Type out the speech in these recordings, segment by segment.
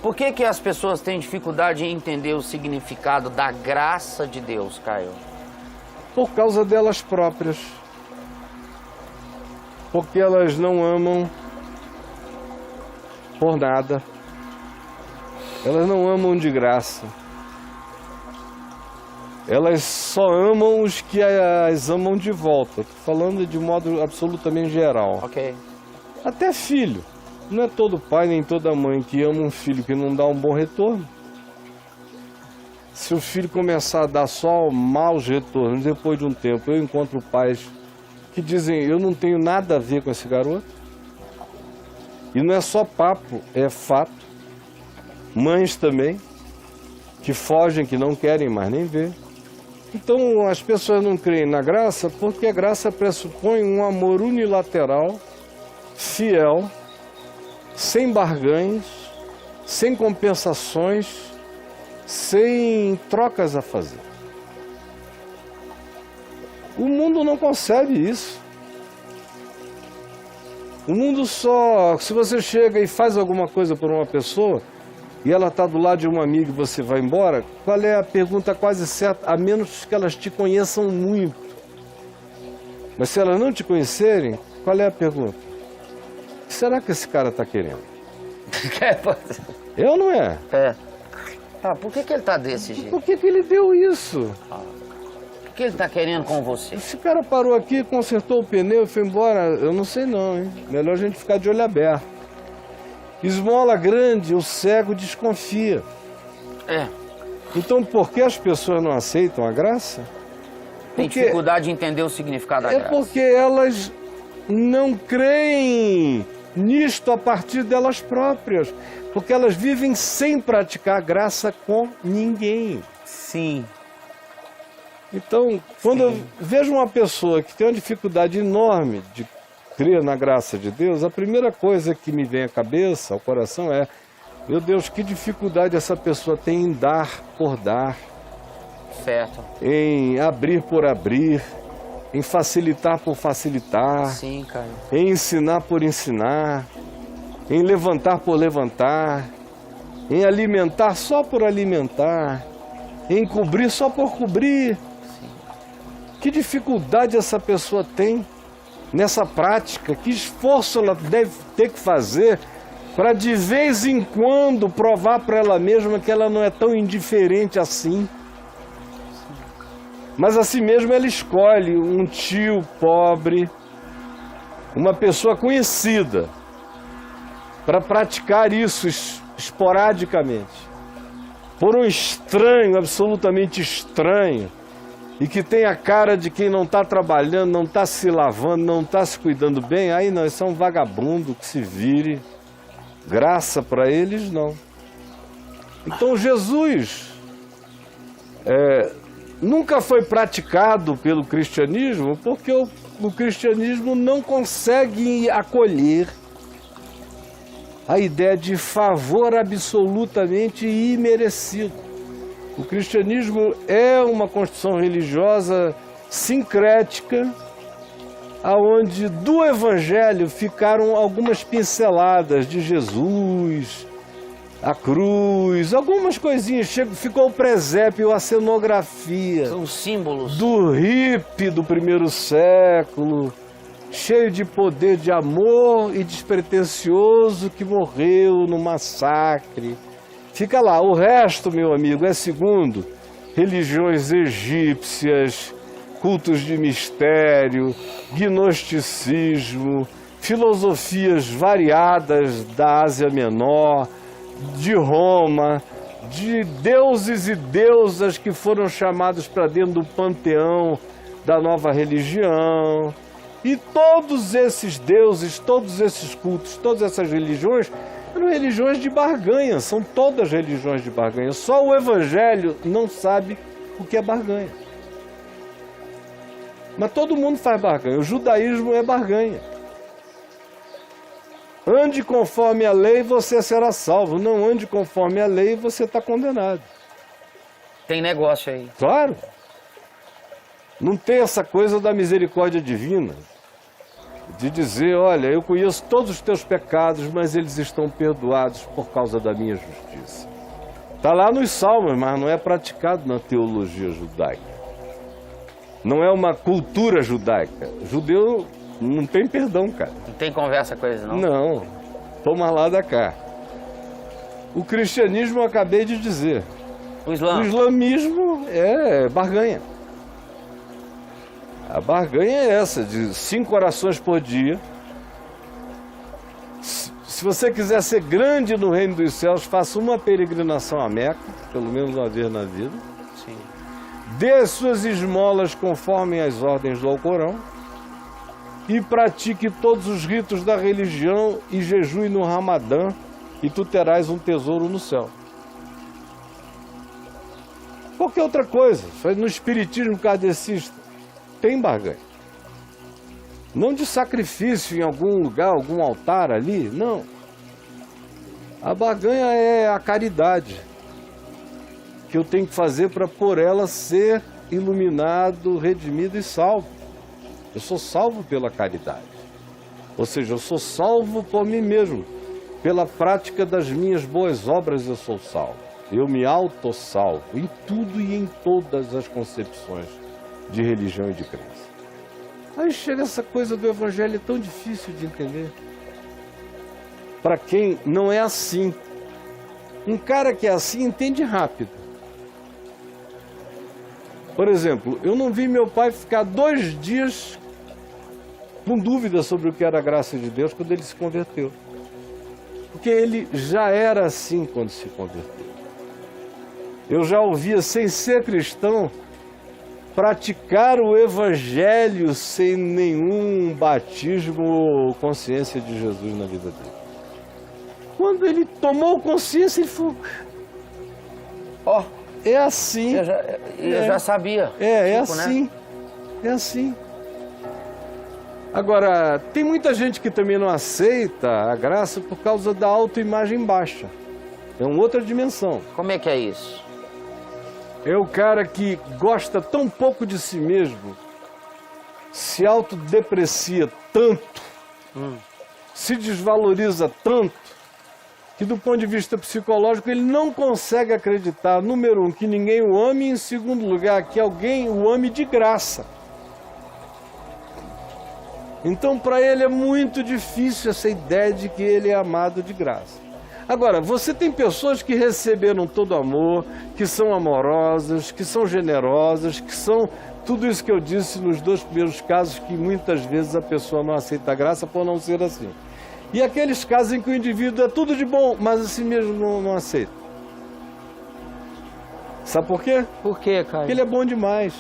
Por que as pessoas têm dificuldade em entender o significado da graça de Deus, Caio? Por causa delas próprias. Porque elas não amam por nada. Elas não amam de graça. Elas só amam os que as amam de volta. Estou falando de modo absolutamente geral. Ok. Até filho. Não é todo pai nem toda mãe que ama um filho que não dá um bom retorno. Se o filho começar a dar só maus retornos, depois de um tempo eu encontro pais que dizem, eu não tenho nada a ver com esse garoto. E não é só papo, é fato. Mães também, que fogem, que não querem mais nem ver. Então as pessoas não creem na graça porque a graça pressupõe um amor unilateral, fiel, sem barganhas, sem compensações, sem trocas a fazer. O mundo não concebe isso. O mundo só... Se você chega e faz alguma coisa por uma pessoa e ela está do lado de uma amiga e você vai embora, qual é a pergunta quase certa? A menos que elas te conheçam muito. Mas se elas não te conhecerem, qual é a pergunta? O que será que esse cara está querendo? Eu não é? É. Tá, por que ele tá desse jeito? Por que ele deu isso? O que ele tá querendo com você? Esse cara parou aqui, consertou o pneu e foi embora. Eu não sei não, hein? Melhor a gente ficar de olho aberto. Esmola grande, o cego desconfia. É. Então por que as pessoas não aceitam a graça? Tem dificuldade de entender o significado da graça. É porque elas não creem nisto a partir delas próprias. Porque elas vivem sem praticar graça com ninguém. Sim. Então, quando eu vejo uma pessoa que tem uma dificuldade enorme de crer na graça de Deus, a primeira coisa que me vem à cabeça, ao coração é, meu Deus, que dificuldade essa pessoa tem em dar por dar. Certo. Em abrir por abrir, em facilitar por facilitar. Sim, cara. Em ensinar por ensinar, em levantar por levantar, em alimentar só por alimentar, em cobrir só por cobrir. Sim. Que dificuldade essa pessoa tem nessa prática? Que esforço ela deve ter que fazer para de vez em quando provar para ela mesma que ela não é tão indiferente assim? Mas assim mesmo ela escolhe um tio pobre, uma pessoa conhecida, para praticar isso esporadicamente. Por um estranho, absolutamente estranho, e que tem a cara de quem não está trabalhando, não está se lavando, não está se cuidando bem, aí não, isso é um vagabundo que se vire. Graça para eles, não. Então Jesus nunca foi praticado pelo cristianismo porque o cristianismo não consegue acolher a ideia de favor absolutamente imerecido. O cristianismo é uma construção religiosa sincrética, aonde do evangelho ficaram algumas pinceladas de Jesus, a cruz, algumas coisinhas, ficou o presépio, a cenografia. São símbolos. Do hippie do primeiro século, cheio de poder de amor e despretensioso que morreu no massacre. Fica lá, o resto, meu amigo, é segundo religiões egípcias, cultos de mistério, gnosticismo, filosofias variadas da Ásia Menor, de Roma, de deuses e deusas que foram chamados para dentro do panteão da nova religião. E todos esses deuses, todos esses cultos, todas essas religiões, eram religiões de barganha, são todas religiões de barganha. Só o Evangelho não sabe o que é barganha. Mas todo mundo faz barganha, o judaísmo é barganha. Ande conforme a lei, você será salvo. Não ande conforme a lei, você está condenado. Tem negócio aí. Claro. Não tem essa coisa da misericórdia divina. de dizer, olha, eu conheço todos os teus pecados, mas eles estão perdoados por causa da minha justiça. Está lá nos Salmos, mas não é praticado na teologia judaica. Não é uma cultura judaica. Judeu não tem perdão, cara. Não tem conversa com eles, não? Não, toma lá da cá. O cristianismo eu acabei de dizer. O Islã. O islamismo é barganha. A barganha é essa, de 5 orações por dia. Se você quiser ser grande no reino dos céus, faça uma peregrinação a Meca, pelo menos uma vez na vida. Sim. Dê as suas esmolas conforme as ordens do Alcorão. E pratique todos os ritos da religião e jejue no Ramadã, e tu terás um tesouro no céu. Qualquer outra coisa, no espiritismo kardecista, tem barganha. Não de sacrifício em algum lugar, algum altar ali, não. A barganha é a caridade que eu tenho que fazer para por ela ser iluminado, redimido e salvo. Eu sou salvo pela caridade. Ou seja, eu sou salvo por mim mesmo. Pela prática das minhas boas obras eu sou salvo. Eu me autossalvo em tudo e em todas as concepções de religião e de crença. Aí chega essa coisa do evangelho tão difícil de entender. Para quem não é assim. Um cara que é assim entende rápido. Por exemplo, eu não vi meu pai ficar 2 dias com dúvida sobre o que era a graça de Deus quando ele se converteu. Porque ele já era assim quando se converteu. Eu já ouvia, sem ser cristão, praticar o evangelho sem nenhum batismo ou consciência de Jesus na vida dele. Quando ele tomou consciência, ele falou, ó, é assim. Eu já sabia. É Tipo, assim. Né? É assim. Agora, tem muita gente que também não aceita a graça por causa da autoimagem baixa. É uma outra dimensão. Como é que é isso? É o cara que gosta tão pouco de si mesmo, se autodeprecia tanto, se desvaloriza tanto, que do ponto de vista psicológico ele não consegue acreditar, número 1, que ninguém o ame, e em segundo lugar, que alguém o ame de graça. Então, para ele é muito difícil essa ideia de que ele é amado de graça. Agora, você tem pessoas que receberam todo amor, que são amorosas, que são generosas, que são tudo isso que eu disse nos 2 primeiros casos, que muitas vezes a pessoa não aceita a graça por não ser assim. E aqueles casos em que o indivíduo é tudo de bom, mas assim mesmo não aceita. Sabe por quê? Por quê, Caio? Porque ele é bom demais.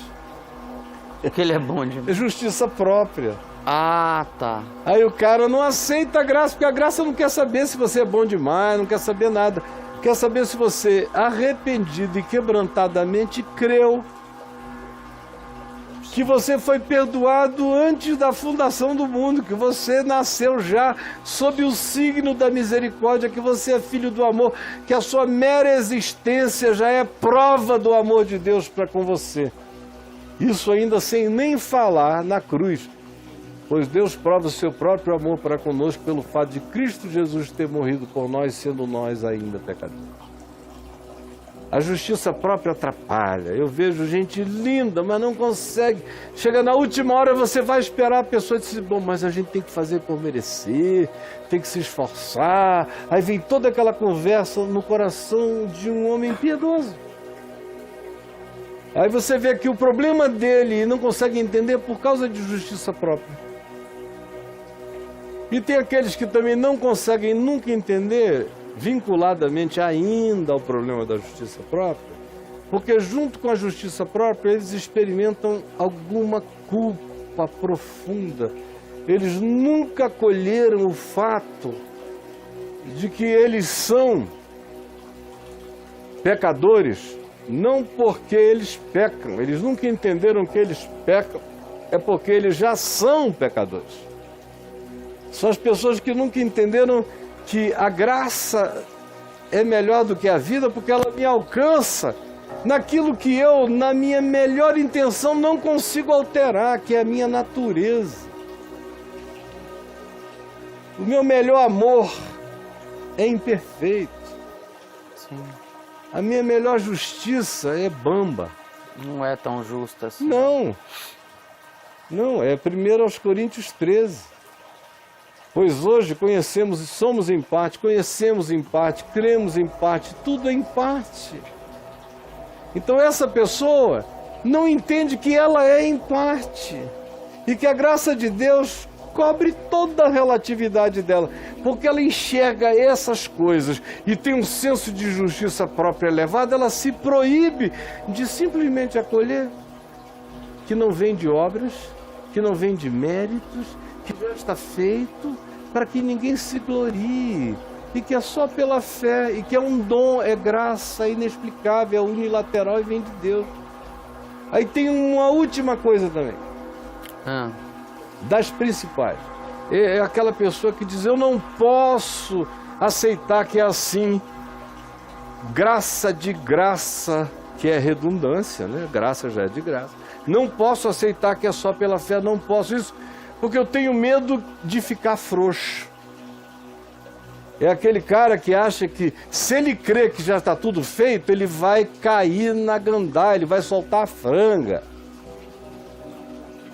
Porque ele é bom demais. É justiça própria. Ah, tá. Aí o cara não aceita a graça, porque a graça não quer saber se você é bom demais, não quer saber nada. Quer saber se você, arrependido e quebrantadamente, creu que você foi perdoado antes da fundação do mundo, que você nasceu já sob o signo da misericórdia, que você é filho do amor, que a sua mera existência já é prova do amor de Deus para com você. Isso ainda sem nem falar na cruz. Pois Deus prova o seu próprio amor para conosco pelo fato de Cristo Jesus ter morrido por nós, sendo nós ainda pecadores. A justiça própria atrapalha. Eu vejo gente linda, mas não consegue. Chega na última hora, você vai esperar a pessoa dizer, bom, mas a gente tem que fazer por merecer, tem que se esforçar. Aí vem toda aquela conversa no coração de um homem piedoso. Aí você vê que o problema dele não consegue entender por causa de justiça própria. E tem aqueles que também não conseguem nunca entender, vinculadamente ainda ao problema da justiça própria, porque junto com a justiça própria eles experimentam alguma culpa profunda. Eles nunca acolheram o fato de que eles são pecadores, não porque eles pecam, eles nunca entenderam que eles pecam, é porque eles já são pecadores. São as pessoas que nunca entenderam que a graça é melhor do que a vida, porque ela me alcança naquilo que eu, na minha melhor intenção, não consigo alterar, que é a minha natureza. O meu melhor amor é imperfeito. Sim. A minha melhor justiça é bamba. Não é tão justo assim. Não. Não, é 1 aos Coríntios 13. Pois hoje conhecemos e somos em parte, conhecemos em parte, cremos em parte, tudo é em parte. Então essa pessoa não entende que ela é em parte e que a graça de Deus cobre toda a relatividade dela, porque ela enxerga essas coisas e tem um senso de justiça própria elevado, ela se proíbe de simplesmente acolher que não vem de obras, que não vem de méritos, que já está feito, para que ninguém se glorie, e que é só pela fé, e que é um dom, é graça, é inexplicável, é unilateral e vem de Deus. Aí tem uma última coisa também, das principais. É aquela pessoa que diz, eu não posso aceitar que é assim, graça de graça, que é redundância, né? Graça já é de graça. Não posso aceitar que é só pela fé, não posso isso, porque eu tenho medo de ficar frouxo. É aquele cara que acha que se ele crê que já está tudo feito, ele vai cair na gandaia, ele vai soltar a franga.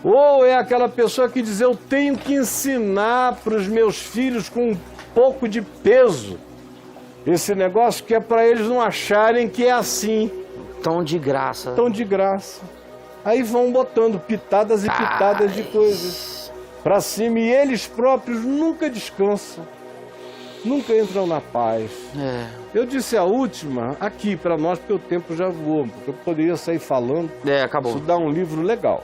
Ou é aquela pessoa que diz, eu tenho que ensinar para os meus filhos com um pouco de peso esse negócio que é para eles não acharem que é assim. Tão de graça. Tão de graça. Aí vão botando pitadas e pitadas de coisas para cima e eles próprios nunca descansam, nunca entram na paz. Eu disse a última aqui para nós, porque o tempo já voou, porque eu poderia sair falando. Acabou. Isso dá um livro legal.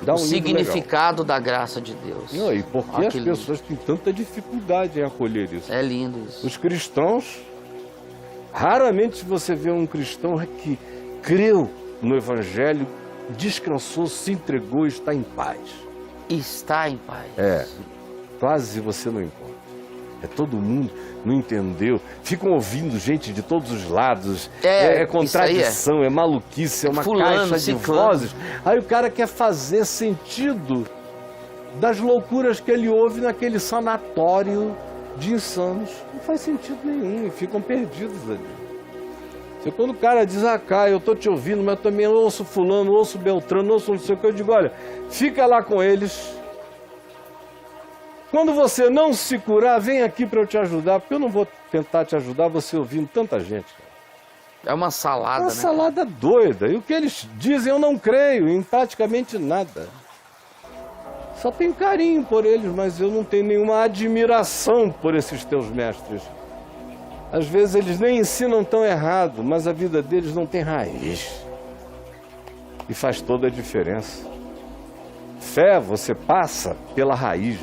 O significado da graça de Deus. E por que as pessoas têm tanta dificuldade em acolher isso? É lindo isso. Os cristãos, raramente você vê um cristão que creu no Evangelho, descansou, se entregou e está em paz. Está em paz. Quase você não encontra. Todo mundo não entendeu. Ficam ouvindo gente de todos os lados. É contradição, é maluquice, é uma caixa de vozes. Aí o cara quer fazer sentido das loucuras que ele ouve naquele sanatório de insanos. Não faz sentido nenhum e ficam perdidos ali. Quando o cara diz, Caio, eu estou te ouvindo, mas eu também ouço fulano, ouço Beltrano, ouço não sei o que, eu digo, olha, fica lá com eles. Quando você não se curar, vem aqui para eu te ajudar, porque eu não vou tentar te ajudar você ouvindo tanta gente. É uma salada, né? Uma salada doida. E o que eles dizem eu não creio em praticamente nada. Só tenho carinho por eles, mas eu não tenho nenhuma admiração por esses teus mestres. Às vezes eles nem ensinam tão errado, mas a vida deles não tem raiz. E faz toda a diferença. Fé você passa pela raiz,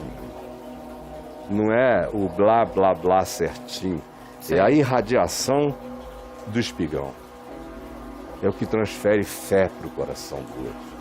não é o blá, blá, blá certinho. Sim. É a irradiação do espigão. É o que transfere fé para o coração do outro.